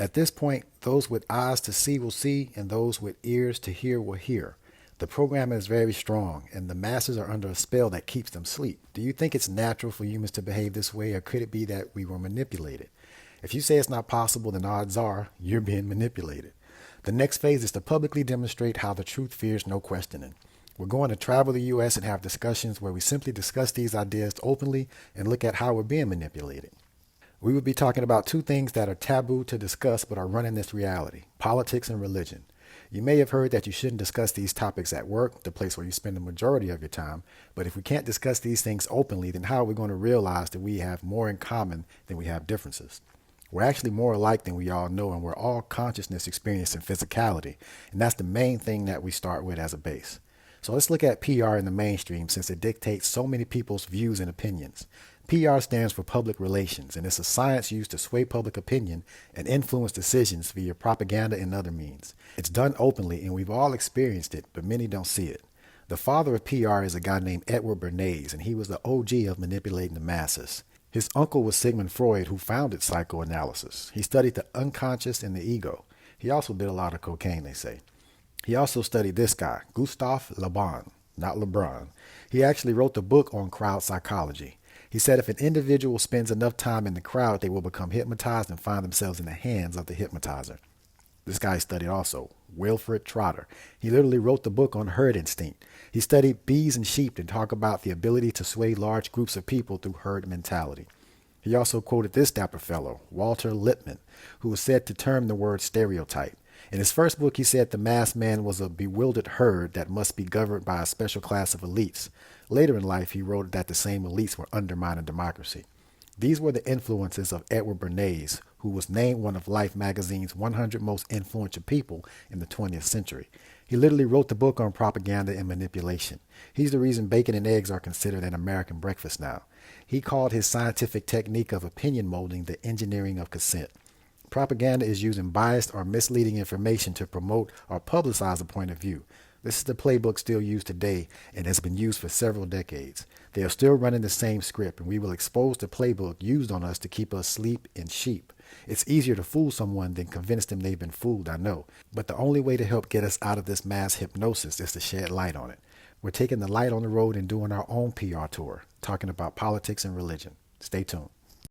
At this point, those with eyes to see will see, and those with ears to hear will hear. The program is very strong, and the masses are under a spell that keeps them asleep. Do you think it's natural for humans to behave this way, or could it be that we were manipulated? If you say it's not possible, then odds are you're being manipulated. The next phase is to publicly demonstrate how the truth fears no questioning. We're going to travel the U.S. and have discussions where we simply discuss these ideas openly and look at how we're being manipulated. We will be talking about two things that are taboo to discuss but are running this reality: politics and religion. You may have heard that you shouldn't discuss these topics at work, the place where you spend the majority of your time, but if we can't discuss these things openly, then how are we going to realize that we have more in common than we have differences? We're actually more alike than we all know, and we're all consciousness experiencing physicality, and that's the main thing that we start with as a base. So let's look at PR in the mainstream, since it dictates so many people's views and opinions. PR stands for public relations, and it's a science used to sway public opinion and influence decisions via propaganda and other means. It's done openly, and we've all experienced it, but many don't see it. The father of PR is a guy named Edward Bernays, and he was the OG of manipulating the masses. His uncle was Sigmund Freud, who founded psychoanalysis. He studied the unconscious and the ego. He also did a lot of cocaine, they say. He also studied this guy, Gustave Le Bon, not LeBron. He actually wrote the book on crowd psychology. He said if an individual spends enough time in the crowd, they will become hypnotized and find themselves in the hands of the hypnotizer. This guy studied also, Wilfred Trotter. He literally wrote the book on herd instinct. He studied bees and sheep and talked about the ability to sway large groups of people through herd mentality. He also quoted this dapper fellow, Walter Lippmann, who was said to term the word stereotype. In his first book, he said the masked man was a bewildered herd that must be governed by a special class of elites. Later in life, he wrote that the same elites were undermining democracy. These were the influences of Edward Bernays, who was named one of Life magazine's 100 most influential people in the 20th century. He literally wrote the book on propaganda and manipulation. He's the reason bacon and eggs are considered an American breakfast now. He called his scientific technique of opinion molding the engineering of consent. Propaganda is using biased or misleading information to promote or publicize a point of view. This is the playbook still used today and has been used for several decades. They are still running the same script, and we will expose the playbook used on us to keep us asleep and sheep. It's easier to fool someone than convince them they've been fooled, I know. But the only way to help get us out of this mass hypnosis is to shed light on it. We're taking the light on the road and doing our own PR tour, talking about politics and religion. Stay tuned.